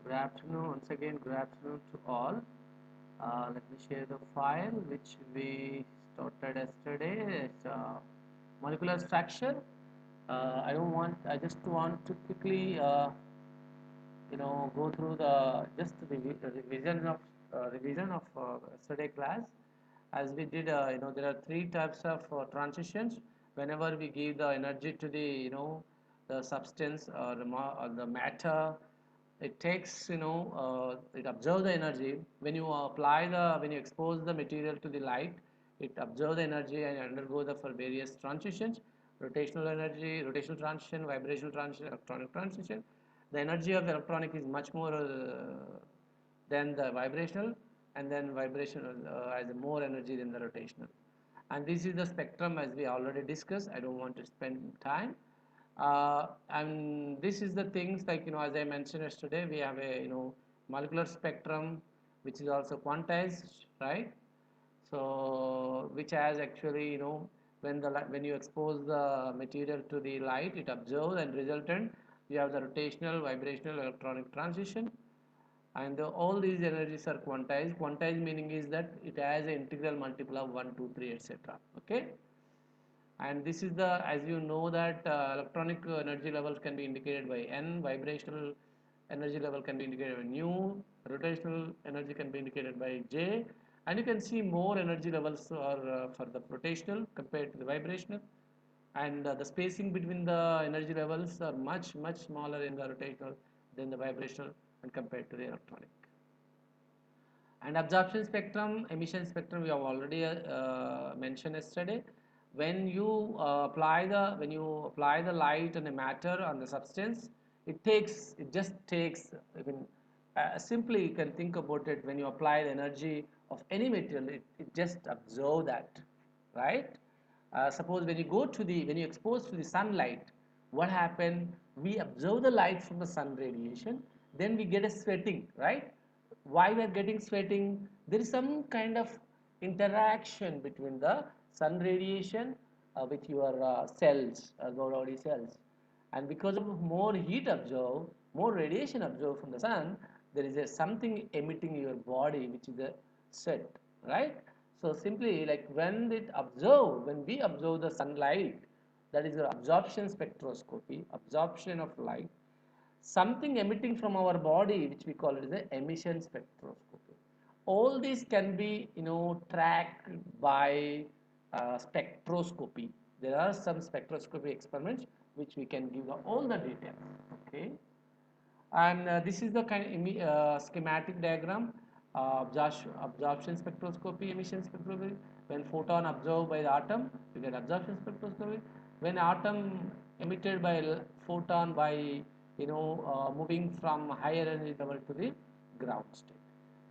Good afternoon. Once again, good afternoon to all. Let me share the file which we started yesterday. It's molecular structure. I just want to quickly, go through the just revision of yesterday class. As we did, there are three types of transitions. Whenever we give the energy to the, the substance or the matter, it takes, it absorbs the energy. When you expose the material to the light, it absorbs the energy and undergo the for various transitions: rotational energy, rotational transition, vibrational transition, electronic transition. The energy of electronic is much more than the vibrational, and then vibrational has more energy than the rotational. And this is the spectrum, as we already discussed. I don't want to spend time. And this is the things, like, as I mentioned yesterday, we have a, molecular spectrum, which is also quantized, right? So which has actually, when you expose the material to the light, it absorbs, and resultant you have the rotational, vibrational, electronic transition. And all these energies are quantized. Quantized meaning is that it has an integral multiple of 1, 2, 3, etc. Okay. And this is the, as you know, that electronic energy levels can be indicated by n, vibrational energy level can be indicated by nu, rotational energy can be indicated by j, and you can see more energy levels are for the rotational compared to the vibrational, and the spacing between the energy levels are much smaller in the rotational than the vibrational and compared to the electronic. And absorption spectrum, emission spectrum, we have already mentioned yesterday. When you apply the light and the matter on the substance, it just takes, simply you can think about it. When you apply the energy of any material, it just absorb that, right? Suppose when you expose to the sunlight, what happened? We absorb the light from the sun radiation, then we get a sweating, right? Why we are getting sweating? There is some kind of interaction between the sun radiation with your cells, body cells, and because of more heat absorbed, more radiation absorbed from the sun, there is something emitting in your body, which is a sweat, right? So simply, like, when we observe the sunlight, that is the absorption spectroscopy, absorption of light, something emitting from our body, which we call it the emission spectroscopy. All these can be, tracked by spectroscopy. There are some spectroscopy experiments which we can give all the details. Okay. And this is the kind of schematic diagram. Absorption spectroscopy, emission spectroscopy. When photon absorbed by the atom, you get absorption spectroscopy. When atom emitted by photon by, moving from higher energy level to the ground state.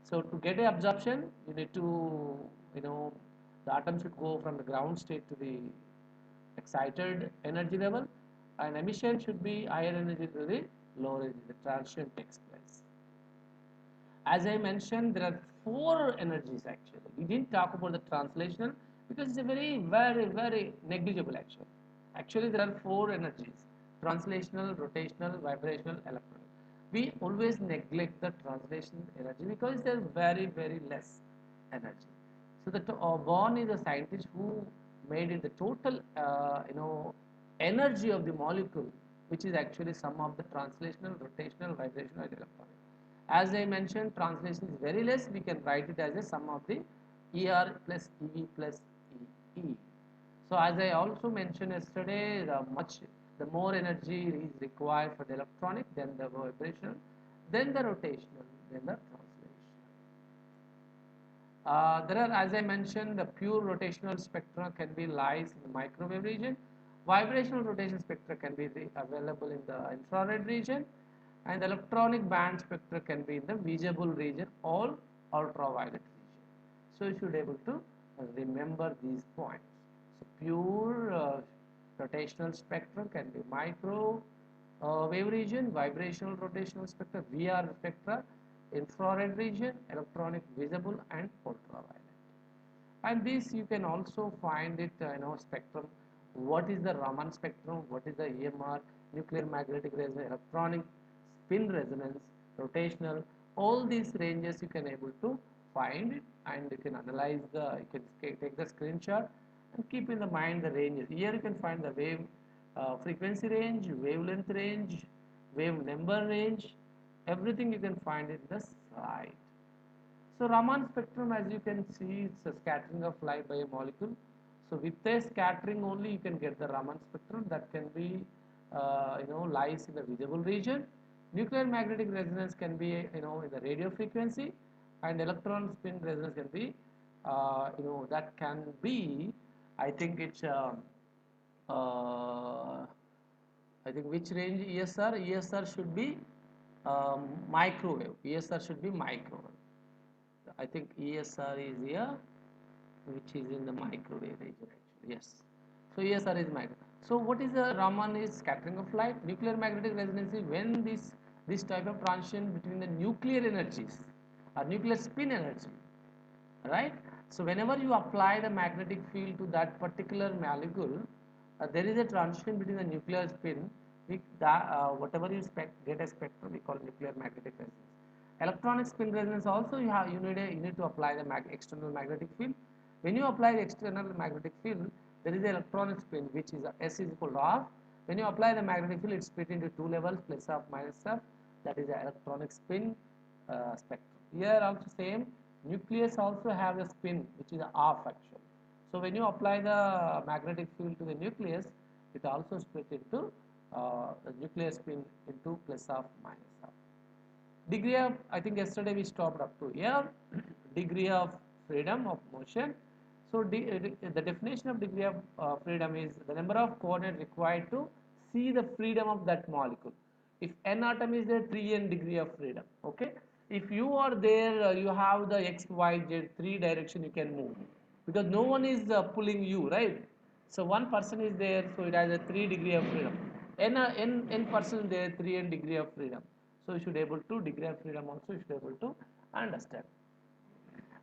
So to get a absorption, you need to, you know the atom should go from the ground state to the excited energy level, and emission should be higher energy to the lower energy. The transition takes place. As I mentioned, there are four energies actually. We didn't talk about the translational because it's a very negligible actually. Actually, there are four energies: translational, rotational, vibrational, electronic. We always neglect the translational energy because they're very less energy. So the Born is a scientist who made it the total, energy of the molecule, which is actually sum of the translational, rotational, vibrational, and electronic. As I mentioned, translation is very less. We can write it as a sum of the ER plus EV plus EE. So as I also mentioned yesterday, the more energy is required for the electronic, then the vibrational, then the rotational, then the translation. There are, as I mentioned, the pure rotational spectra can be lies in the microwave region. Vibrational rotation spectra can be available in the infrared region, and the electronic band spectra can be in the visible region or ultraviolet region. So you should be able to remember these points. So pure rotational spectrum can be micro wave region, vibrational rotational spectra, VR spectra, infrared region, electronic visible, and ultraviolet. And this you can also find it, spectrum. What is the Raman spectrum? What is the EMR? Nuclear magnetic resonance, electronic spin resonance, rotational. All these ranges you can able to find it, and you can analyze you can take the screenshot and keep in the mind the ranges. Here you can find the wave frequency range, wavelength range, wave number range, everything you can find in the slide. So Raman spectrum, as you can see, it's a scattering of light by a molecule. So with a scattering only, you can get the Raman spectrum that can be, lies in the visible region. Nuclear magnetic resonance can be, in the radio frequency, and electron spin resonance can be, that can be, I think it's, I think which range ESR? ESR should be microwave. ESR should be microwave. I think ESR is here, which is in the microwave region actually. Yes. So ESR is microwave. So what is the Raman is scattering of light. Nuclear magnetic resonance is when this type of transition between the nuclear energies or nuclear spin energy, right? So whenever you apply the magnetic field to that particular molecule, there is a transition between the nuclear spin with that, whatever you get a spectrum, we call nuclear magnetic resonance. Electronic spin resonance also you need to apply the external magnetic field. When you apply the external magnetic field, there is an electronic spin which is S is equal to R. When you apply the magnetic field, it's split into two levels, plus F minus F. That is the electronic spin spectrum. Here also same, nucleus also have a spin which is off actually. So when you apply the magnetic field to the nucleus, it also split into the nuclear spin into plus of minus of. Degree of, I think yesterday we stopped up to here, degree of freedom of motion. So the definition of degree of freedom is the number of coordinates required to see the freedom of that molecule. If n atom is there, 3n degree of freedom. Okay. If you are there, you have the x, y, z, three direction you can move, because no one is pulling you, right? So one person is there, so it has a 3 degree of freedom. N person there, 3n degree of freedom. So you should able to degree of freedom also you should able to understand.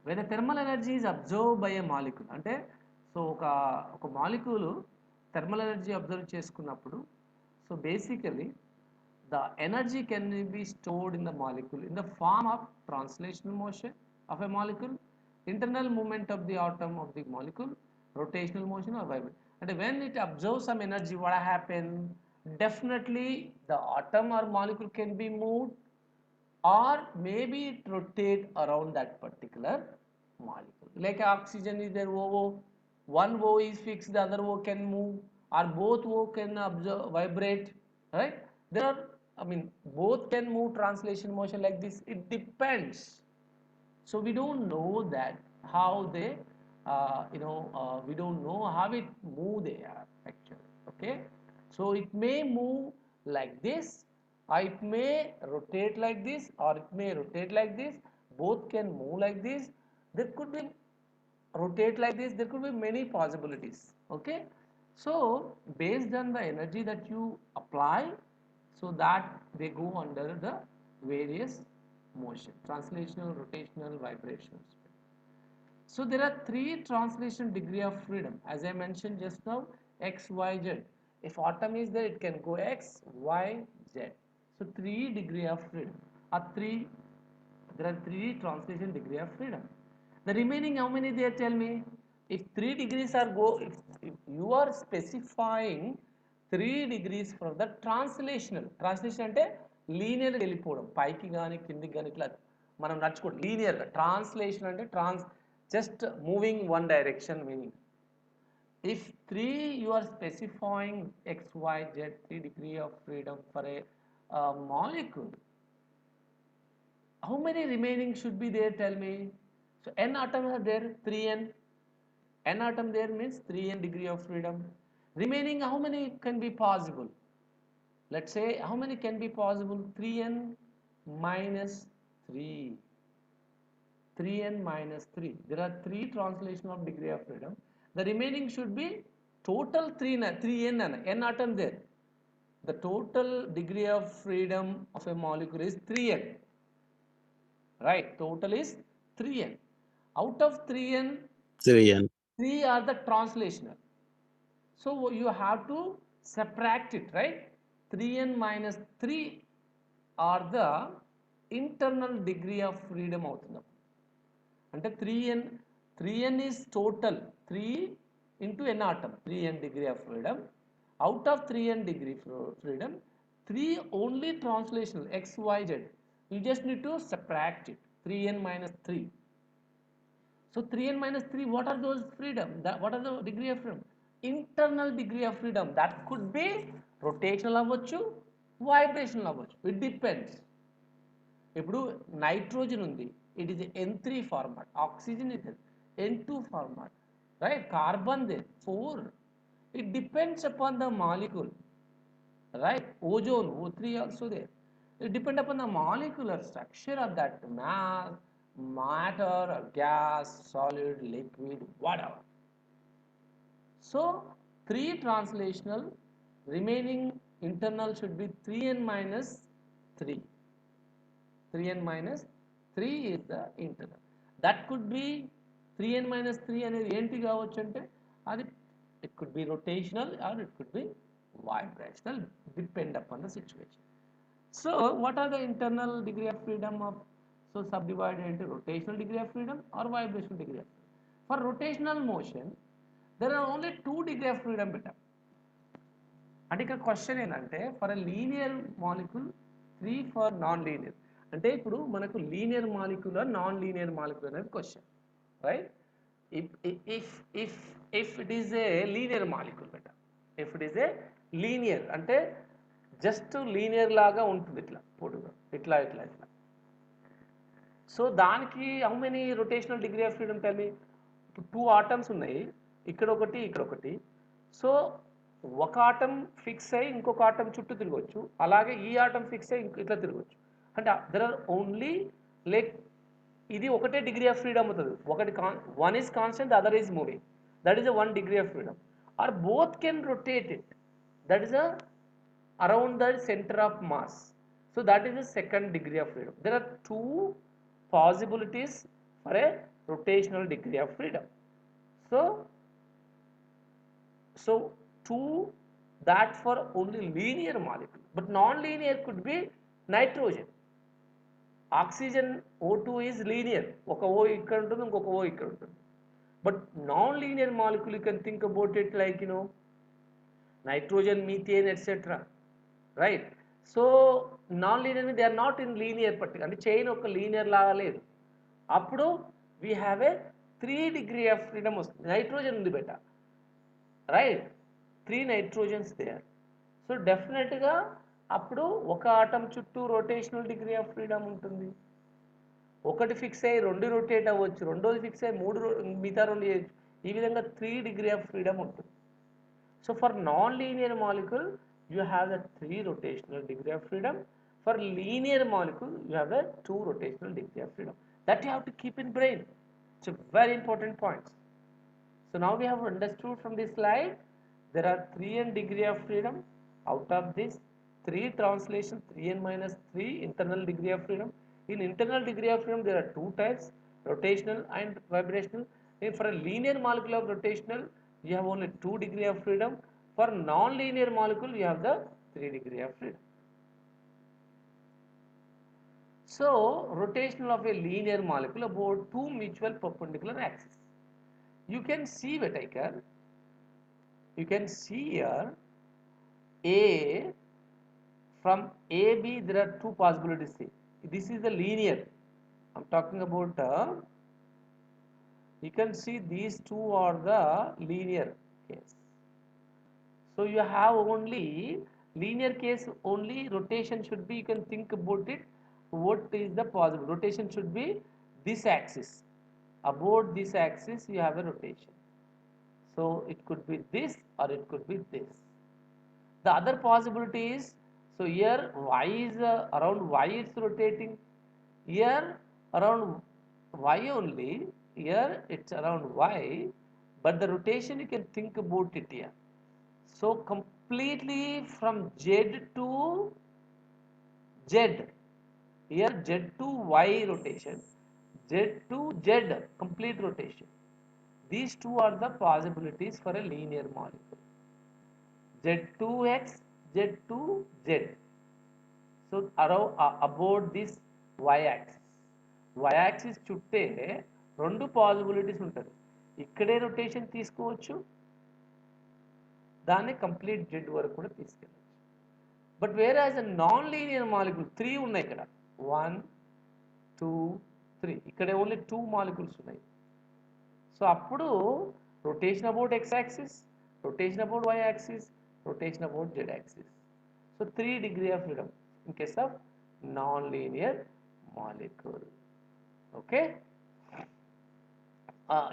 When the thermal energy is absorbed by a molecule, అంటే so ఒక molecule thermal energy observe చేసుకున్నప్పుడు, so basically the energy can be stored in the molecule in the form of translational motion of a molecule, internal movement of the atom of the molecule, rotational motion or vibration. And when it absorbs some energy, what happens? Definitely the atom or molecule can be moved, or maybe it rotate around that particular molecule. Like oxygen is there, O, one O is fixed, the other O can move, or both O can absorb, vibrate, right? There are, I mean, both can move translation motion like this. It depends. So we don't know that how they, we don't know how it move they are actually. Okay, so it may move like this, or it may rotate like this, or it may rotate like this. Both can move like this. There could be rotate like this. There could be many possibilities. Okay, so based on the energy that you apply, so that they go under the various motion: translational, rotational, vibrational. So there are three translation degree of freedom, as I mentioned just now: x, y, z. If atom is there, it can go x, y, z. So 3 degree of freedom, or there are 3 translation degree of freedom. The remaining how many there, tell me? If 3 degrees are if you are specifying 3 degrees for the translational అంటే linear వెళ్ళిపోవడం, పైకి కానీ కిందికి కానీ ఇట్లా మనం నడుచుకోవడం లీనియర్గా. Translation అంటే just moving one direction meaning. If 3 you are specifying x, y, z, 3 degree of freedom for a molecule, how many remaining should be there, tell me? So n atoms are there, 3n. N atom there means 3n degree of freedom. Remaining how many can be possible? Let's say how many can be possible? 3n minus 3. 3n minus 3. There are 3 translation of degree of freedom. The remaining should be total 3n n atom there. The total degree of freedom of a molecule is 3n. Right, total is 3n. Out of 3n, 3 are the translational. So you have to subtract it, right? 3n minus 3 are the internal degree of freedom అవుతుంది. అంటే 3n is total 3 into n atom, 3n degree of freedom. Out of 3n degree freedom, 3 only translational x, y, z. You just need to subtract it, 3n minus 3. So 3n minus 3, what are those freedom? What are the degree of freedom? Internal degree of freedom. That could be rotational అవ్వచ్చు, vibrational అవ్వచ్చు. It depends. ఇప్పుడు nitrogen ఉంది, it is N3 format, oxygen it N2 format, right? Carbon they 4. It depends upon the molecule, right? Ozone, O3 also there. It depends upon the molecular structure of that matter or gas, solid, liquid, whatever. So 3 translational, remaining internal should be 3n minus 3. 3n minus 3 is the internal. That could be 3n minus 3 అనేది ఏంటి కావచ్చు అంటే అది it could be rotational or it could be vibrational, depend upon the situation. So what are the internal degree of freedom of, so subdivided into rotational degree of freedom or vibrational degree of freedom. For rotational motion there are only 2 degree of freedom beta. అంటే ఇక్కడ question ఏంటంటే for a linear molecule 3 for non linear. అంటే ఇప్పుడు మనకు linear molecule non linear molecule అనేది question, right? if it is a linear molecule beta, if it is a linear అంటే just linear లాగా ఉంటుంది, ఇట్లా పొడుగా ఇట్లా ఇట్లా ఇట్లా. సో దానికి how many rotational degree of freedom tell me? 2 atoms ఉన్నాయి, ఇక్కడ ఒకటి ఇక్కడ ఒకటి. సో ఒక ఆటం ఫిక్స్ అయ్యి ఇంకొక ఆటం చుట్టూ తిరగవచ్చు, అలాగే ఈ ఆటం ఫిక్స్ అయ్యి ఇట్లా తిరగవచ్చు. అంటే దెర్ ఆర్ ఓన్లీ లైక్ ఇది ఒకటే డిగ్రీ ఆఫ్ ఫ్రీడమ్ అవుతుంది. ఒకటి one is constant, the other is moving, that is a 1 degree of freedom. Or both can rotate it, that is a around the center of mass, so that is the 2nd degree of freedom. There are 2 possibilities for a rotational degree of freedom. So 2 that for only linear molecule, but non-linear could be nitrogen. Oxygen O2 is linear, ఒక O ఇక్కడ ఉంటుంది, ఇంకొక O ఇక్కడ ఉంటుంది. But non-linear molecule, you can think about it like, nitrogen, methane, etc. Right? So non-linear, they are not in linear particular, అంటే chain ఒక linear లాగా లేదు. అప్పుడు we have a 3 degree of freedom వస్తుంది. నైట్రోజన్ ఉంది బెట, right? 3 nitrogens there. So డెఫినెట్గా అప్పుడు ఒక ఆటం చుట్టూ రొటేషనల్ డిగ్రీ ఆఫ్ ఫ్రీడమ్ ఉంటుంది. ఒకటి ఫిక్స్ అయ్యి 2 రొటేట్ అవ్వచ్చు, రెండోది ఫిక్స్ అయ్యి 3 మిగతా 2 చేయొచ్చు. ఈ విధంగా 3 degree ఆఫ్ ఫ్రీడమ్ ఉంటుంది. So for non linear molecule you have the 3 rotational degree of freedom. For linear molecule you have the 2 rotational degree of freedom. That you have to keep in brain. It's a very important point. So now we have understood from this slide there are 3n degree of freedom. Out of this 3 translation, 3n minus 3 internal degree of freedom. In internal degree of freedom there are 2 types, rotational and vibrational. And for a linear molecule of rotational you have only 2 degree of freedom. For non-linear molecule you have the 3 degree of freedom. So rotational of a linear molecule about 2 mutual perpendicular axes. You can see Whittaker, you can see here A, from AB there are 2 possibilities. This is the linear, I'm talking about you can see these 2 are the linear case. So you have only linear case, only rotation should be, you can think about it, what is the possible rotation should be this axis, about this axis you have a rotation. So it could be this or it could be this. The other possibility is, so here y is around y it's rotating, here around y only, here it's around y, but the rotation you can think about it here. So completely from Z to Z, here Z to Y rotation, Z to Z complete rotation. These 2 are the possibilities for a linear molecule. Z to X, Z to Z. So around about this y axis. y axis చుట్టే 2 possibilities ఉంటుంది. ఇక్కడే rotation తీసుకోవచ్చు, దాన్ని complete Z వరకు కూడా తీసుకెళ్ళచ్చు. But whereas a non linear molecule 3 ఉన్నాయి ఇక్కడ, 1 2 3, ఇక్కడ ఓన్లీ 2 మాలిక్యూల్స్ ఉన్నాయి. సో అప్పుడు rotation about x axis, rotation about y axis, rotation about z axis. So 3 degree of freedom in case of non-linear molecule. Okay,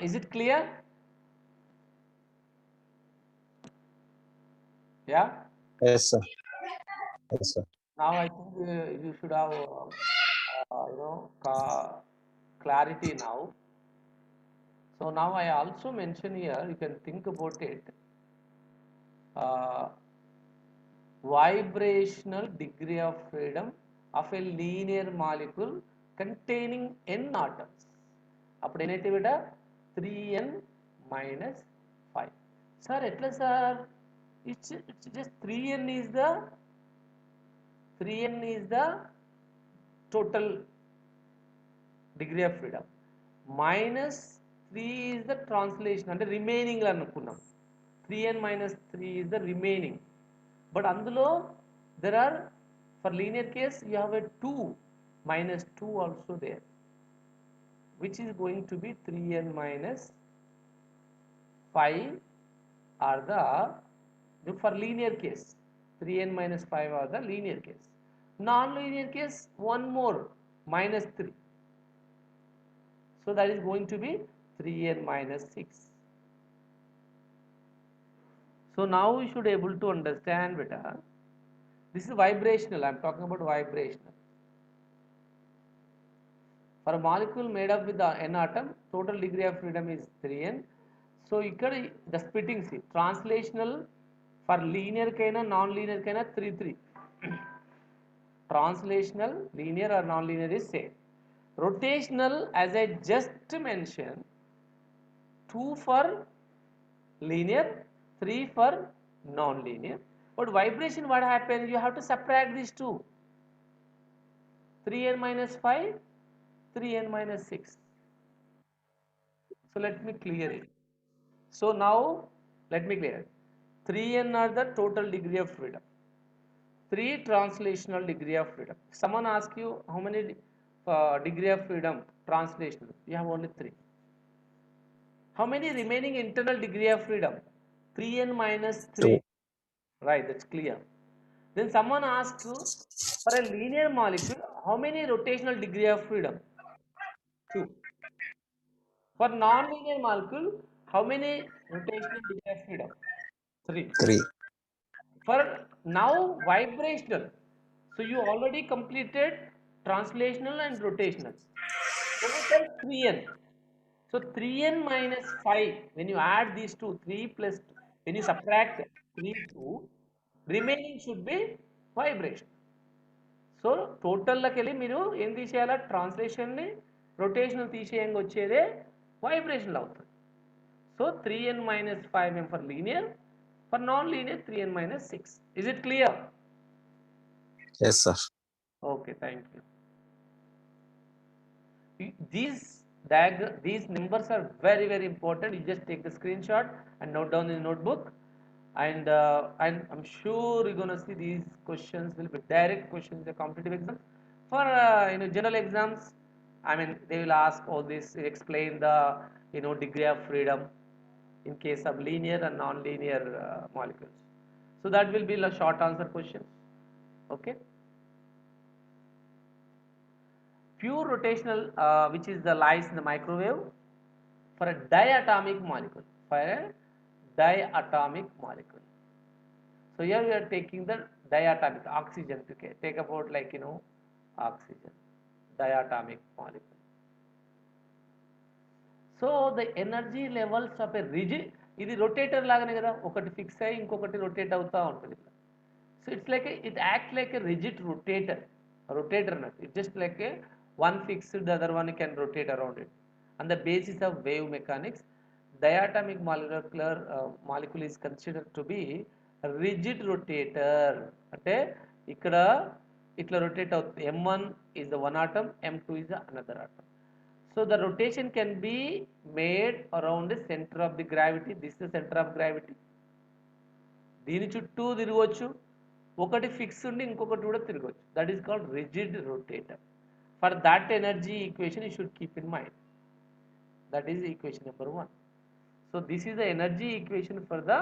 is it clear? Yeah. Yes, sir. Yes, sir. Now I think you should have clarity now. So now I also mention here, you can think about it, vibrational degree of freedom of a linear molecule containing n atoms. అప్పుడు ఏనైతే బిడ్డ 3n minus 5. Sir ఎట్లా sir? It's just 3n is the total degree of freedom, minus 3 is the translation, అంటే remaining అనుకున్నాం. 3n minus 3 is the remaining. But అందులో there are, for linear case you have a 2 minus 2 also there, which is going to be 3n minus 5 are the for linear case. 3n minus 5 are the linear case. Non-linear case, one more minus 3. So that is going to be 3n minus 6. So now we should able to understand beta. This is vibrational. I am talking about vibrational. For a molecule made up with the n atom, total degree of freedom is 3n. So ఇక్కడ the splitting see, translational for linear కైనా non-linear కైనా 3 3. Translational, linear or non-linear is same. Rotational, as I just mentioned, 2 for linear, 3 for non-linear. But vibration, what happens? You have to subtract these two. 3n minus 5, 3n minus 6. So let me clear it. So now let me clear it. 3n are the total degree of freedom. 3 translational degree of freedom. Someone asks you how many degree of freedom translational? You have only 3. How many remaining internal degree of freedom? 3n minus 3. 2. Right, that's clear. Then someone asks you, for a linear molecule, how many rotational degree of freedom? 2. For non-linear molecule, how many rotational degree of freedom? 3. 3. For now vibrational, so you already completed translational and rotational. Total 3n. So 3n minus 5, when you add these two, 3 plus 2, when you subtract 3 2, remaining should be vibration. So టోటల్లోకి వెళ్ళి మీరు ఏం తీసేయాలా? ట్రాన్స్లేషన్ని rotational తీసేయంగా వచ్చేదే వైబ్రేషన్లో అవుతుంది. So 3n minus 5m for linear, for non-linear 3n minus 6. Is it clear? Yes, sir. Okay, thank you. These numbers are very very important. You just take the screenshot and note down in the notebook, and I'm sure you're gonna see these questions will be direct questions in the competitive exams. For general exams, I mean they will ask all this, explain the degree of freedom in case of linear and non-linear molecules. So that will be a short answer questions. Okay. Pure rotational, which is the lies in the microwave, for a diatomic molecule. For a diatomic molecule. So here we are taking the diatomic oxygen. Okay, take about like oxygen, diatomic molecule. So the energy levels of a rigid, ఇది rotator లాగానే కదా, ఒకటి fix అయ్యి ఇంకొకటి rotate అవుతూ ఉంటుంది. So it's like it act like a rigid rotator అన్నట్టు. It just like a one fixed, the other one can rotate around it. On the basis of wave mechanics, diatomic molecule is considered to be a rigid rotator. అంటే ఇక్కడ ఇట్లా rotate అవుతుంది. m1 is the one atom, m2 is the another atom. So the rotation can be made around the center of the gravity. This is the center of gravity. దీని చుట్టూ తిరగవచ్చు, ఒకటి fix ఉండి ఇంకొకటి కూడా తిరగవచ్చు. That is called rigid rotator. For that energy equation you should keep in mind. That is equation number 1. So this is the energy equation for the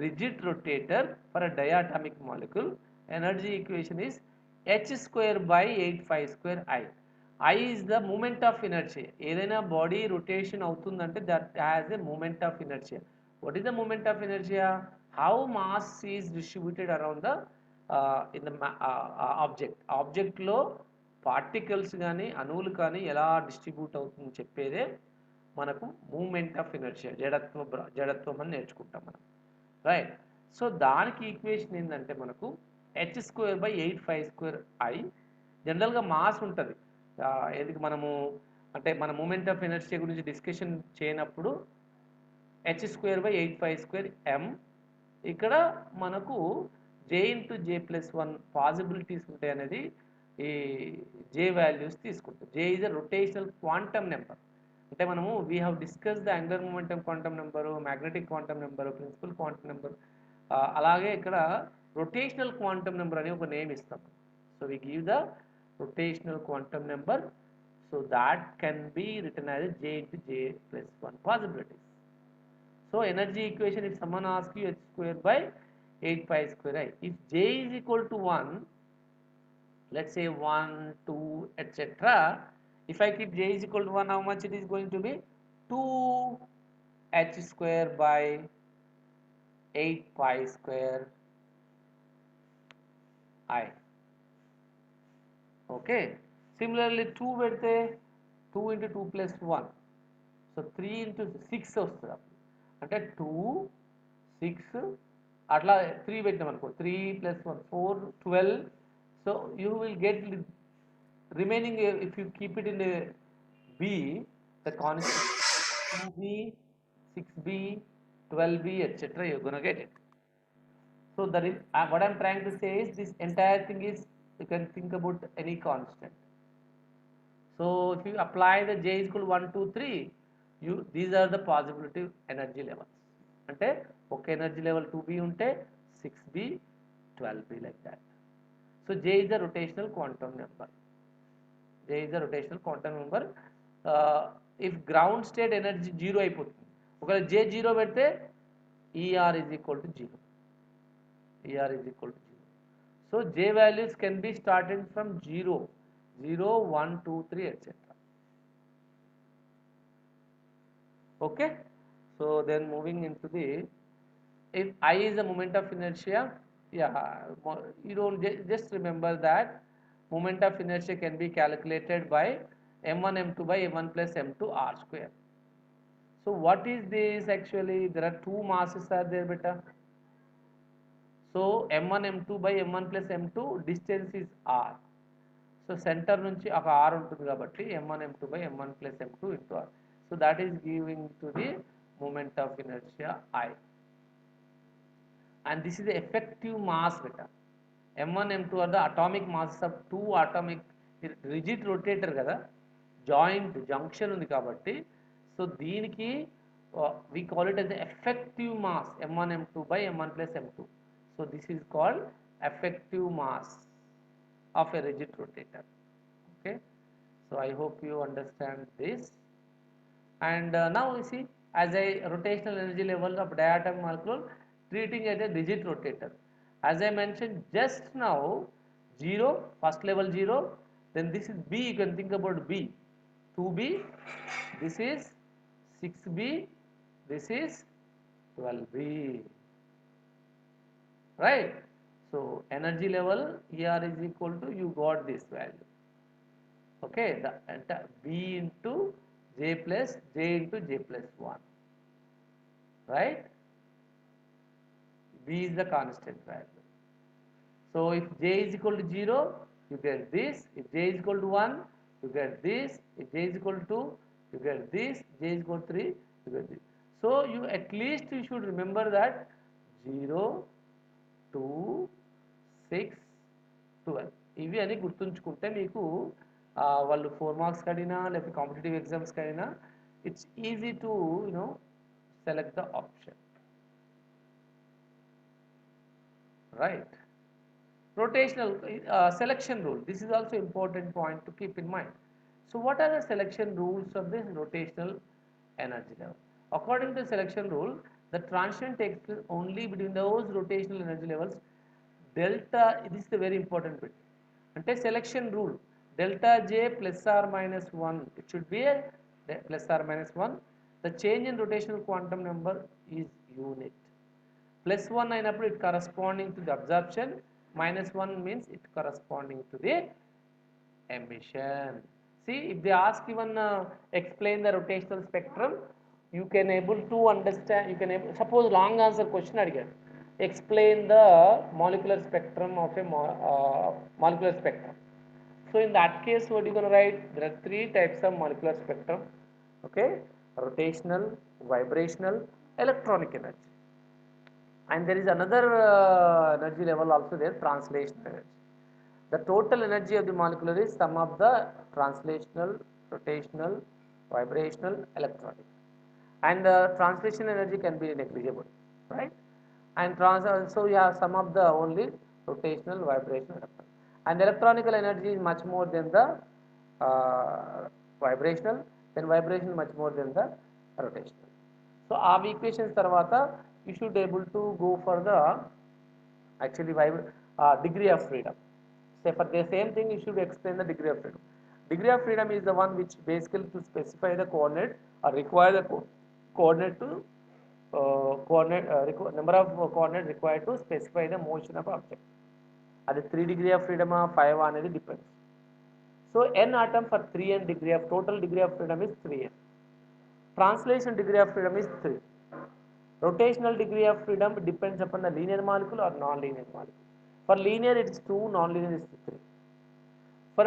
rigid rotator for a diatomic molecule. Energy equation is h square by 8 phi square I. I is the moment of inertia. ఏదైనా body rotation అవుతుందంటే that has a moment of inertia. What is the moment of inertia? How mass is distributed around the in the object. Object లో particles కానీ అణువులు కానీ ఎలా distribute అవుతుందని చెప్పేదే మనకు మూమెంట్ ఆఫ్ ఇనర్షియా, జడత్వం అని నేర్చుకుంటాం మనం, రైట్. సో దానికి ఈక్వేషన్ ఏంటంటే మనకు h square by 8 phi square I. జనరల్గా మాస్ ఉంటుంది, ఎందుకు మనము అంటే మన మూమెంట్ ఆఫ్ ఇనర్షియా గురించి డిస్కషన్ చేయనప్పుడు h square by 8 phi square m. ఇక్కడ మనకు j ఇంటూ j+1 పాసిబిలిటీస్ ఉంటాయి అనేది ఈ j వాల్యూస్ తీసుకుంటాం. j is a rotational quantum number. అంటే మనము we have discuss the angular momentum quantum number, magnetic quantum number, principal quantum number. అలాగే ఇక్కడ రొటేషనల్ క్వాంటమ్ నెంబర్ అని ఒక నేమ్ ఇస్తాం. So we give the rotational quantum number. So that can be written as j into j+1 possibilities. So energy equation, if someone asks you h square by 8 pi square I, if j is equal to 1, let's say 1, 2, etc. If I keep j is equal to 1, how much it is going to be? 2 h square by 8 pi square I. Okay. Similarly 2 పెడితే 2 into 2 plus 1. So 3 into 6 వస్తుంది. అంటే 2, 6 అట్లా 3 పెట్టినాం అనుకో, 3 plus 1 4 12. So you will get remaining, if you keep it in a b, the constant 2b, 6b, 12b, etc. you're gonna get it. So that is what I'm trying to say is this entire thing is, you can think about any constant. So if you apply the j is equal to 1, 2, 3, these are the possibility energy levels. అంటే ఒక energy level 2b ఉంటే 6b, 12b like that. So j is the rotational quantum number. J is the rotational quantum number. If ground state energy 0 అయిపోతుంది, ఒకవేళ j 0 పెడితే ER is equal to 0. ER is equal to 0. So j values can be started from 0, 0, 1, 2, 3, etc. Okay. So then moving into the, if I is the moment of inertia, yeah, you don't just remember that moment of inertia can be calculated by m1 m2 by m1 plus m2 r square. So what is this actually? There are two masses are there, beta. So m1 m2 by m1 plus m2 distance is r. So center నుంచి ఒక r ఉంటుంది కాబట్టి m1 m2 by m1 plus m2 into r. So that is giving to the moment of inertia I. And this is the effective mass beta. m1 m2 are the atomic masses of two atomic rigid rotator కదా, joint junction ఉంది కాబట్టి. So దీనికి we call it as the effective mass m1 m2 by m1 plus m2. So this is called effective mass of a rigid rotator. Okay. So I hope you understand this. And now you see, as a rotational energy level of diatomic molecule treating as a rigid rotator. As I mentioned just now, 0, first level 0, then this is B, you can think about B, 2B, this is 6B, this is 12B, right? So energy level here is equal to, you got this value. Okay, the entire B into j into j+1, right? B is the constant value. So if j is equal to 0, you get this. If j is equal to 1, you get this. If j is equal to 2, you get this. J is equal to 3, you get this. So you at least you should remember that 0, 2, 6, 12. ఇవి అని గుర్తుంచుకుంటే మీకు వాళ్ళు 4 మార్క్స్కి అడిగినా లేకపోతే competitive ఎగ్జామ్స్కి అయినా it's easy to select the option, right? Rotational selection rule, this is also important point to keep in mind. So what are the selection rules of this rotational energy level? According to selection rule, the transition takes place only between those rotational energy levels delta, this is the very important bit, ante selection rule delta J plus or minus 1, it should be a plus or minus 1, the change in rotational quantum number is unit. Plus 1 అయినప్పుడు it corresponding to the absorption, minus 1 means it corresponding to the emission. See, if they ask even explain the rotational spectrum, you can able to understand, you can able, suppose long answer question అడిగారు, explain the molecular spectrum of a molecular spectrum. So in that case, what you going to write? There are 3 types of molecular spectrum, okay? Rotational, vibrational, electronic energy. And there is another energy level also there, translational energy. The total energy of the molecule is sum of the translational, rotational, vibrational, electronic. And translation energy can be negligible, right? And so you have sum of the only rotational, vibrational, electronic. And electronical energy is much more than the vibrational, then vibration much more than the rotational. So our equations tarvata you should able to go for the actually degree of freedom. Say for the same thing you should explain the degree of freedom. Degree of freedom is the one which basically to specify the coordinate or require the coordinate to number of coordinate required to specify the motion of object. అది 3 degree of freedom 5 అనేది depends. So n atom for 3n degree of total degree of freedom is 3n. Translation degree of freedom is 3. Rotational degree of freedom depends upon the linear molecule or non-linear molecule. For linear it is 2, non-linear is 3. For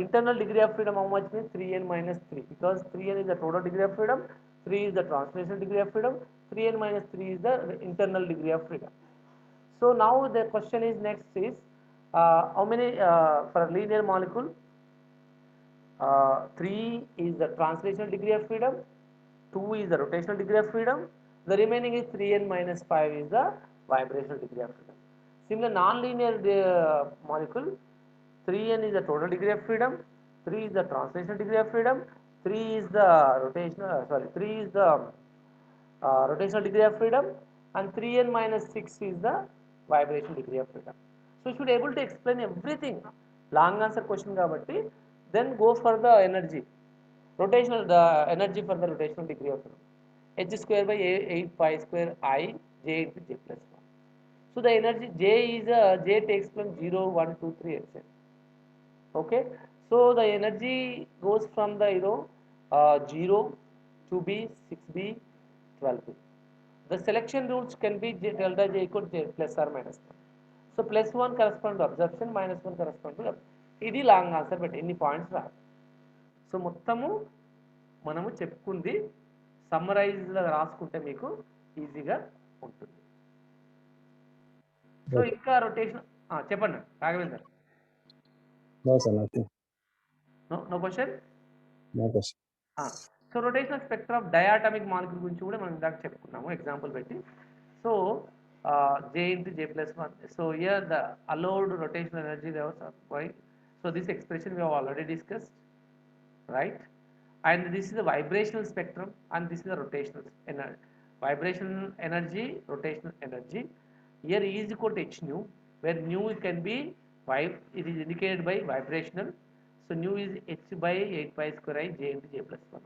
internal degree of freedom, how much means 3n minus 3, because 3n is the total degree of freedom, 3 is the translation degree of freedom, 3n minus 3 is the internal degree of freedom. So now the question is next is how many for a linear molecule, 3 is the translational degree of freedom, 2 is the rotational degree of freedom, the remaining is 3n minus 5 is the vibrational degree of freedom. Similar non-linear molecule, 3n is the total degree of freedom, 3 is the translational degree of freedom, 3 is the rotational, 3 is the rotational degree of freedom, and 3n minus 6 is the vibrational degree of freedom. So you should be able to explain everything. Long answer question kabatti, then go for the energy. Rotational, the energy for the rotational degree of freedom. H square by 8 pi square I J into J plus 1. So the energy J is J takes from 0, 1, 2, 3, etc. Okay. So the energy goes from the 0, 2b, 6b, 12b. The selection rules can be delta J equal to J plus or minus 1. So plus 1 corresponds to absorption, minus 1 corresponds to absorption. ఇది long answer but ఎన్ని points రాదు. So మొత్తము మనము చెప్పుకుంది సమ్మరైజ్లో రాసుకుంటే మీకు ఈజీగా ఉంటుంది. So ఇంకా రొటేషన్ చెప్పండి Raghavender. No sir, nothing. No question? No question. So rotational spectrum of diatomic molecule గురించి కూడా మనం ఇందాక చెప్పుకున్నాము ఎగ్జాంపుల్ పెట్టి. So J into J plus 1. So here the allowed rotational energy levels are y. So this expression we have already discussed, right? And this is the vibrational spectrum and this is the rotational energy. Vibrational energy, rotational energy. Here E is equal to h nu, where nu can be it is indicated by vibrational. So nu is h by 8 pi square I J into J plus 1.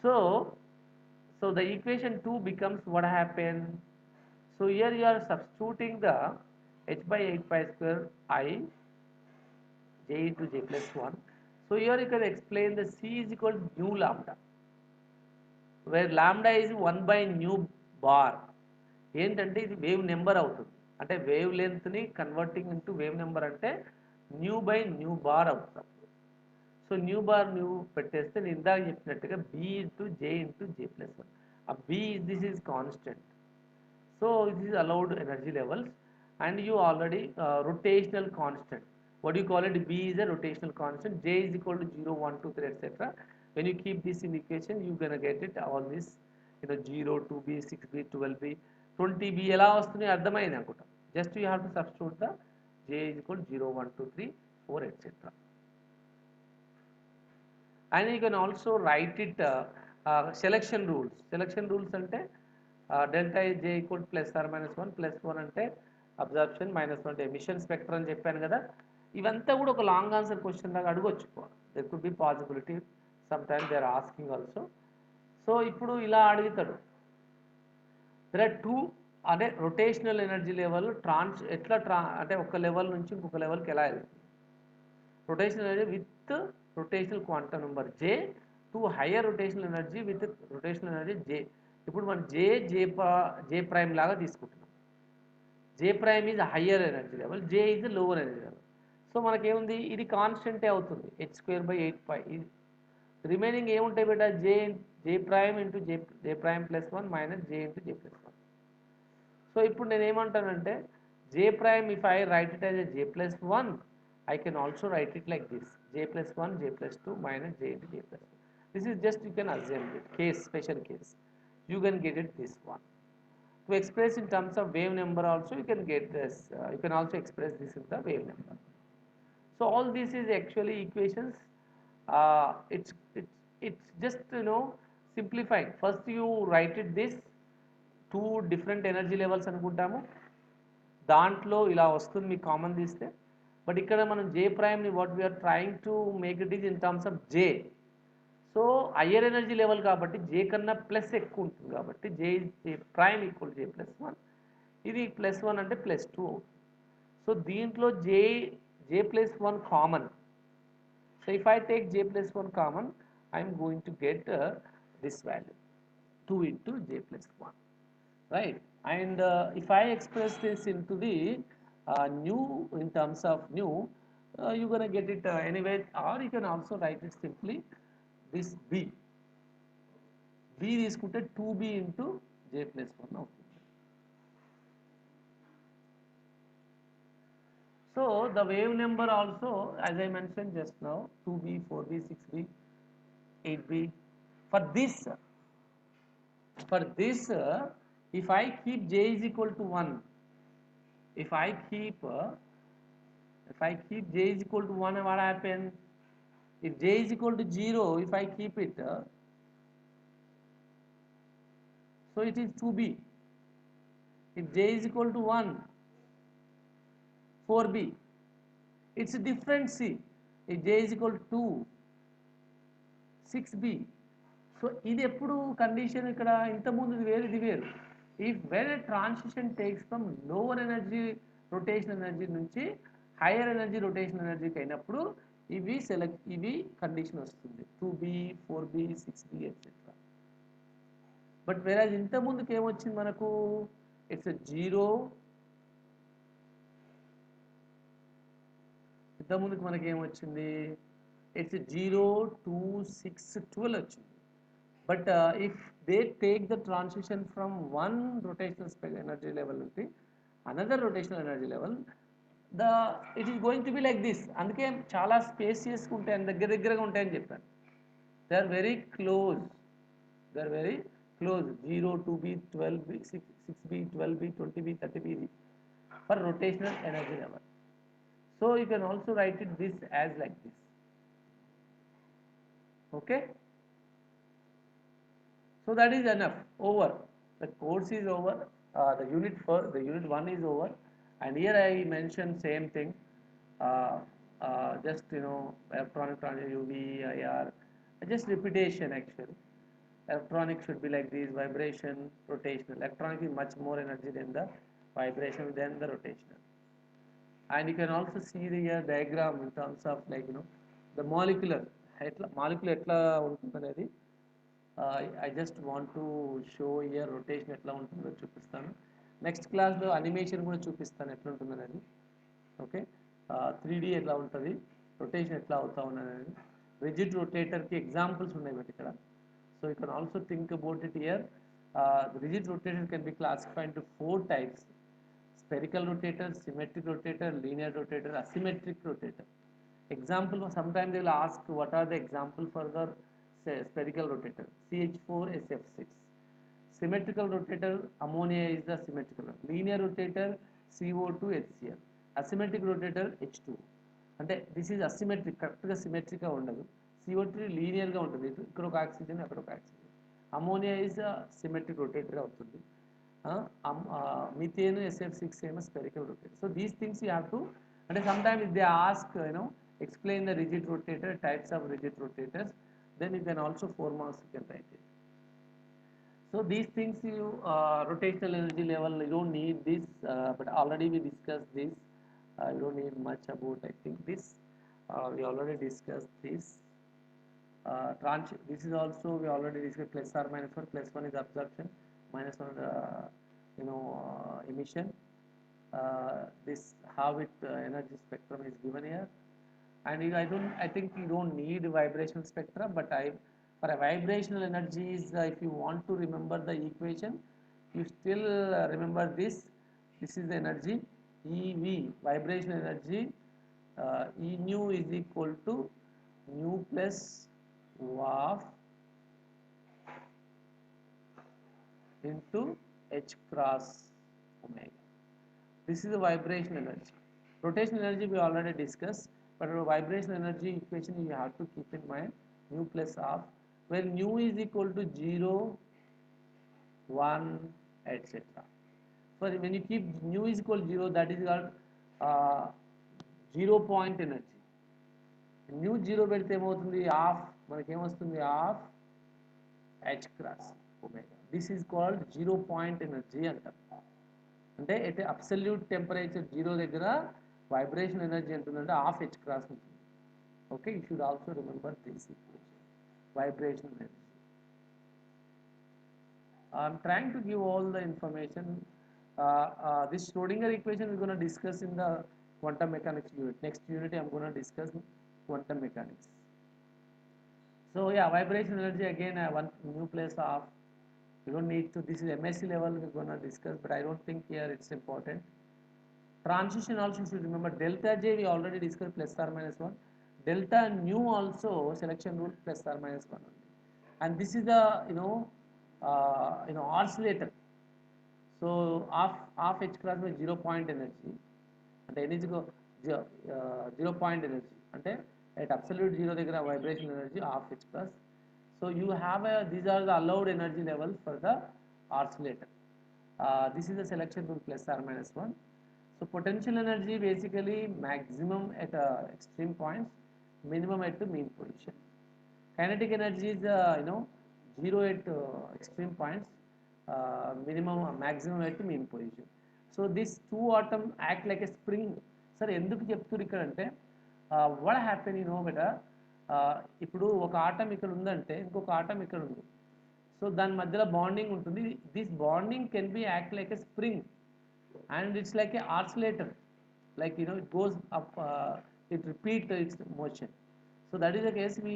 So the equation 2 becomes what happened? So here you are substituting the h by 8 pi square I J into J plus 1. So here you can explain the C is equal to nu lambda, where lambda is 1 by nu bar. ఏంటంటే ఇది wave number అవుతుంది, అంటే wave లెంత్ని converting into wave number అంటే nu by nu bar అవుతుంది. So nu bar nu పెట్టేస్తే నేను ఇందాక చెప్పినట్టుగా B into J into J plus 1. ఆ B this is constant. So this is allowed energy levels and you already rotational constant. What do you call it? B is a rotational constant. J is equal to 0, 1, 2, 3, etc. When you keep this in equation, you're gonna get it all this, 0, 2b, 6b, 12b, 20b ఎలా వస్తుంది అర్థమైంది అనుకుంటా. Just you have to substitute the J is equal to 0, 1, 2, 3, 4, etc. And you can also write it selection rules. Selection rules ante delta is J equal to plus or minus 1, plus 1 ante absorption, minus 1 ante emission spectrum అని చెప్పాను కదా. ఇవంతా కూడా ఒక long answer question లాగా అడగొచ్చు. There could be possibility, some time they are asking also. So ఇప్పుడు ఇలా అడుగుతాడు, దెర్ ఆర్ టూ, అంటే రొటేషనల్ ఎనర్జీ లెవెల్ అంటే ఒక లెవెల్ నుంచి ఇంకొక లెవెల్కి ఎలా వెళ్తుంది. Rotational energy with rotational quantum number J to higher rotational energy with rotational energy J. ఇప్పుడు మనం J prime లాగా తీసుకుంటున్నాం. J prime is higher energy level, J is lower energy level. So మనకేముంది, ఇది కాన్స్టెంటే అవుతుంది, h²/8π. రిమైనింగ్ ఏముంటాయి బేటా, J prime into J prime plus 1 minus J into J plus 1. So ఇప్పుడు నేను ఏమంటానంటే J prime, if I write it as a J plus 1, I can also write it like this, J plus 1, J plus 2 minus J into J plus 1. This is just, you can assume it, case, special case. You can get it this one. To express in terms of wave number also, you can get this, you can also express this in the wave number. So all this is actually equations. It's just, simplified. First you write it this, two different energy levels అనుకుంటాము, దాంట్లో ఇలా వస్తుంది మీకు common తీస్తే. But ఇక్కడ మనం J ప్రైమ్ని what we are trying to make it is in terms of J. So higher energy level కాబట్టి J కన్నా ప్లస్ ఎక్కువ ఉంటుంది కాబట్టి J prime equal J plus 1, ఇది ప్లస్ 1 అంటే ప్లస్ 2 అవుతుంది. సో దీంట్లో J plus 1 common. So if I take J plus 1 common, I'm going to get this value, 2 into J plus 1, right? And if I express this into the nu, in terms of nu, you're gonna get it anyway, or you can also write it simply this B తీసుకుంటే 2B into J plus 1 అవుతుంది. So the wave number also, as I mentioned just now, 2B, 4B, 6B, 8B. For this, if I keep J is equal to 1, if I keep J is equal to 1, what happens? If J is equal to 0, if I keep it, so it is 2B. If J is equal to 1, 4B. It's different, see. If J is equal to 2, 6B. So ఇది ఎప్పుడు condition, ఇక్కడ ఇంతకుముందు ఇది వేరు, ఇది వేరు. If when a transition takes from lower energy rotation energy నుంచి hire energy rotation ఎనర్జీకి అయినప్పుడు ఇవి కండిషన్ వస్తుంది, 2B, 4B, 6B etcetera. But వేరేజ్ ఇంతకుముందుకు ఏమొచ్చింది మనకు, ఇట్స్ 0. ఇంతకుముందుకు మనకి ఏమొచ్చింది, ఇట్స్ 0, 2, 6, 12 వచ్చింది. But if they take the transition from one rotational energy level to another rotational energy level, it is going to be like this. అందుకే చాలా spacious ఉంటాయి, దగ్గరగా ఉంటాయని చెప్పాను. They are very close. 0, 2B, 12B, 6B, 12B, 20B, 30B for rotational energy level. So you can also write it this as like this. Okay. So that is enough. Over. The course is over. The unit 1 is over. And here I mentioned same thing. Just electronic transition, UV, IR. Just repetition actually. Electronic should be like this: vibration, rotational. Electronic is much more energy than the vibration, than the rotational. And you can also see the diagram in terms of the molecular. Molecular etla untundi. I just want to show here rotation ఎట్లా ఉంటుందో చూపిస్తాను. Next క్లాస్లో animation కూడా చూపిస్తాను ఎట్లా ఉంటుందనేది. Okay, 3D ఎట్లా ఉంటుంది, రొటేషన్ ఎట్లా అవుతా ఉన్నది. రిజిడ్ రొటేటర్కి ఎగ్జాంపుల్స్ ఉన్నాయి బట్ ఇక్కడ. So you can also think about it here. Rigid rotator can be classified into 4 types: spherical rotator, symmetric rotator, linear rotator, asymmetric rotator. Example, sometimes they will ask what are the example for the spherical rotator, CH4SF6. Symmetrical rotator, ammonia is the symmetrical. Linear rotator, CO2 HCl. Asymmetric rotator, H2. అంటే this is asymmetric, కరెక్ట్గా సిమెట్రిక్గా ఉండదు. CO3 లీనియర్గా ఉంటుంది, ఇక్కడ ఒక oxygen అక్కడ ఒక oxygen. Ammonia is symmetric రొటేటర్గా అవుతుంది. మిథేన్ SF6 ఏమో spherical rotator. So these things you have to, అంటే some time if they ask explain the rigid rotator, types of rigid rotators, then you can also 4 marks you can write it. So these things you rotational energy level, you don't need this, but already we discussed this. You don't need much about, I think this we already discussed this. This is also we already discussed, plus or minus 1. Plus 1 is absorption, minus 1 emission. This how it energy spectrum is given here. And I think you don't need vibrational spectra, but for a vibrational energies, if you want to remember the equation, you still remember this. This is the energy EV, vibrational energy. E nu is equal to nu plus WAF into H cross omega. This is the vibration energy. Rotational energy we already discussed, but vibration energy equation you have to keep in mind, nu plus half, where nu is equal to 0, 1, etc. So when you keep nu is equal to 0, that is called 0 point energy. nu 0 పెడితే ఏమవుతుంది, half మనకి ఏమొస్తుంది, half h cross omega. This is called 0 point energy అంటారు. అంటే అయితే absolute temperature 0 దగ్గర vibration energy ఎంత ఉందంటే హాఫ్ హెచ్ క్రాస్ ఉంటుంది. Okay, you should also remember this equation, vibration energy. I'm trying to give all the information. This Schrodinger equation we're going to discuss in the quantum mechanics unit. Next unit I'm going to discuss quantum mechanics. So yeah, vibration energy again, I want nu plus half. You don't need to, this is MSc level we're going to discuss, but I don't think here it's important. Transition also you should remember, delta J we already discussed, plus or minus 1. Delta nu also selection rule, plus or minus 1 only. And this is the oscillator. So half h cross by 0 point energy, and energy go 0 point energy, అంటే at absolute 0 దగ్గర vibration energy half h cross. So you have these are the allowed energy levels for the oscillator. This is the selection rule, plus or minus 1. So potential energy basically maximum at extreme points, minimum at the mean position. Kinetic energy is 0 at extreme points, minimum maximum at the mean position. So these two atoms act like a spring. Sir, ఎందుకు చెప్తున్నారు ఇక్కడ అంటే what happen better, ఇప్పుడు ఒక atom ఇక్కడ ఉందంటే ఇంకొక atom ఇక్కడ ఉంది, సో దాని మధ్యలో బాండింగ్ ఉంటుంది. This bonding can be act like a spring and it's like a oscillator, like it goes up, it repeat its motion. So that is the case, we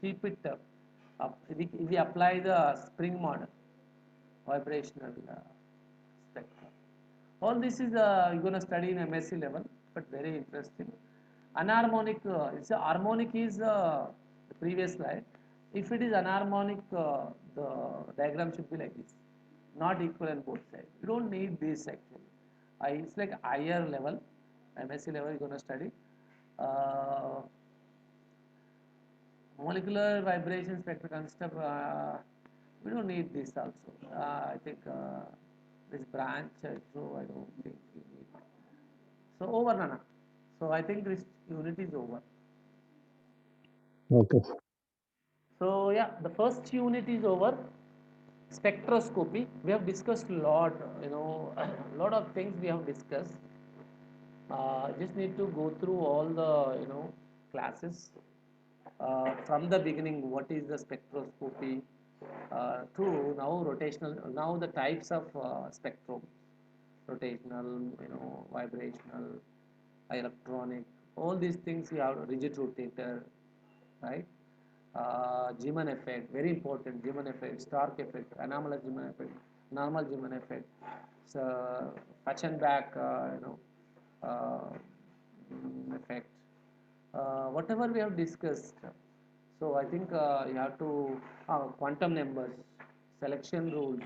keep it we apply the spring model, vibrational spectrum. All this is you're going to study in MSc level, but very interesting. Anharmonic, it's a harmonic is the previous slide. If it is anharmonic, the diagram should be like this, not equal on both sides. You don't need this actually. It's like higher level, MSc level you're going to study. Molecular vibration spectrum stuff, we don't need this also. I think this branch, so I don't think we need. So over, Nana. So I think this unit is over. Okay. So yeah, the first unit is over. Spectroscopy, we have discussed a lot, lot of things we have discussed. Just need to go through all the classes from the beginning, what is the spectroscopy, to now rotational, now the types of spectrum, rotational, vibrational, electronic, all these things you have, rigid rotator, right? Zeeman effect, very important, Zeeman effect, Stark effect, anomalous Zeeman effect, normal Zeeman effect, Fatchenbach, effect, whatever we have discussed. So I think you have to quantum numbers, selection rules,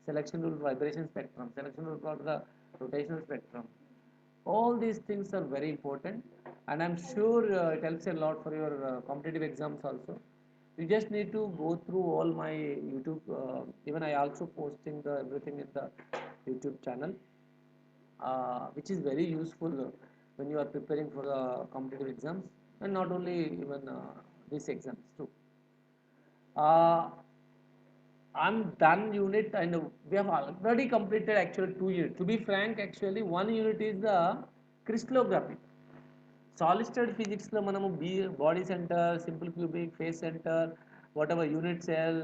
selection rule vibration spectrum, selection rule for the rotational spectrum. All these things are very important, and I'm sure it helps a lot for your competitive exams also. You just need to go through all my YouTube. Even I also posting the everything in the YouTube channel, which is very useful when you are preparing for the competitive exams, and not only even these exams too. Uh, I'm done unit, and we have already completed actually 2 units. To be frank, actually 1 unit is the crystallography. Solid state physics లో మనము body centre, simple cubic, face centre, what ever unit cell,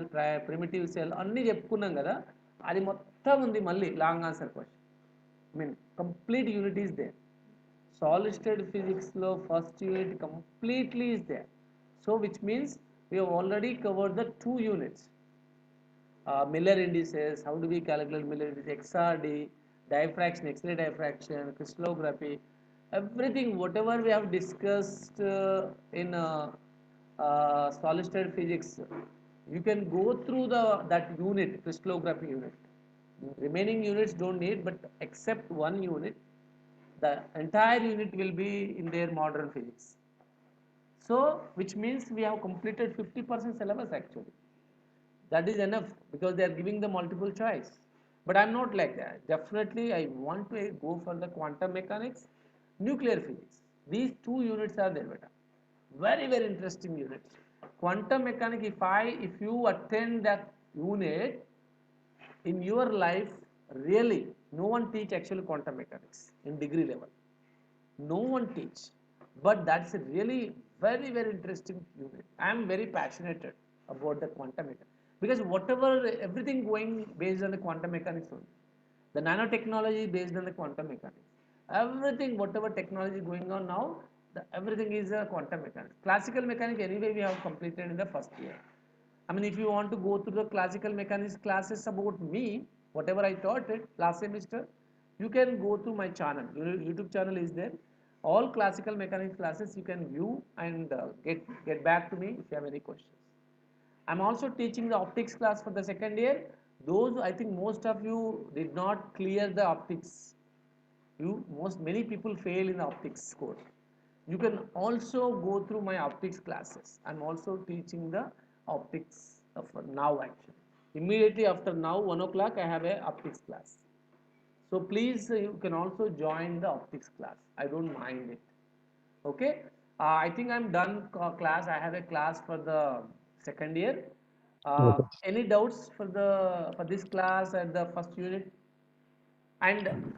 primitive cell అన్నీ చెప్పుకున్నాం కదా. అది మొత్తం ఉంది మళ్ళీ long answer question. I mean, complete unit is there. Solid state physics law first unit completely is there. So which means we have already covered the 2 units. Miller indices, how do we calculate Miller indices, XRD, diffraction, X-ray diffraction, crystallography, everything, whatever we have discussed in solid state physics, you can go through that unit, crystallography unit. Remaining units don't need, but except 1 unit, the entire unit will be in their modern physics. So, which means we have completed 50% syllabus actually. That is enough because they are giving the multiple choice. But I'm not like that. Definitely, I want to go for the quantum mechanics, nuclear physics. These 2 units are there, beta. Very, very interesting units. Quantum mechanics, if you attend that unit in your life, really, no one teach actually quantum mechanics in degree level. No one teach, but that's a really very, very interesting unit. I am very passionate about the quantum mechanics because whatever, everything going based on the quantum mechanics only. The nanotechnology based on the quantum mechanics, everything whatever technology going on now, everything is a quantum mechanics. Classical mechanics anyway we have completed in the first year. I mean, if you want to go through the classical mechanics classes about me, whatever I taught it last semester, you can go to my channel. YouTube channel is there. All classical mechanics classes you can view and get back to me if you have any questions. I'm also teaching the optics class for the second year. Those, I think most of you did not clear the optics. Many people fail in the optics course. You can also go through my optics classes. I'm also teaching the optics for now actually. Immediately after now, 1 o'clock, I have a optics class. So please, you can also join the optics class. I don't mind it. Okay. I think I'm done class. I have a class for the second year. Okay. Any doubts for this class at the first unit? And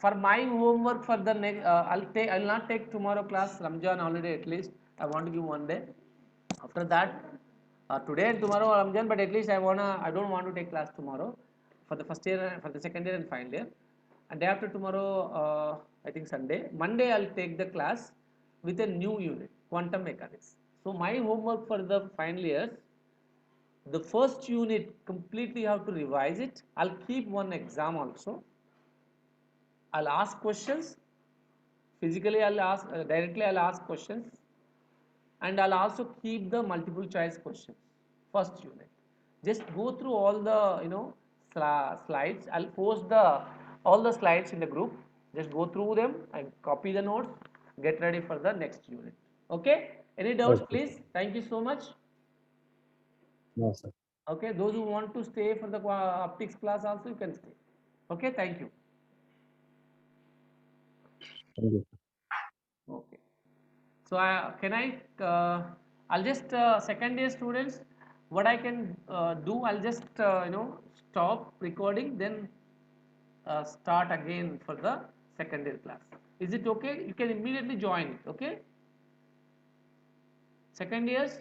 for my homework for the next, I'll not take tomorrow class. Ramjan holiday at least. I want to give 1 day. After that, today and tomorrow Ramjan, but at least I don't want to take class tomorrow for the first year, for the second year and final year. And day after tomorrow, I think Sunday, Monday I'll take the class with a new unit, quantum mechanics. So my homework for the final years, the first unit completely have to revise it. I'll keep one exam also. I'll ask questions. Physically, I'll ask directly. I'll ask questions, and I'll also keep the multiple choice questions. First unit. Just go through all the slides. I'll post all the slides in the group. Just go through them and copy the notes. Get ready for the next unit. Okay. Any doubts, Okay. please? Thank you so much. No, sir. Okay. Those who want to stay for the optics class also, you can stay. Okay. Thank you. Thank you. Okay. So I'll just second year students, what I can do, I'll just stop recording, then start again for the second year class. Is it okay? You can immediately join it. Okay. Second years,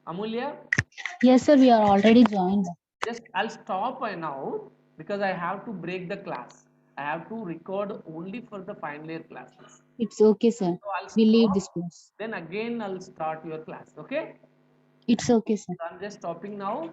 Amulya, Yes, sir, we are already joined. just I'll stop by now because I have to break the class. I have to record only for the final year classes. It's okay, sir. So I'll We leave stop, this class. then again I'll start your class. Okay. It's okay, sir. So I'm just stopping now.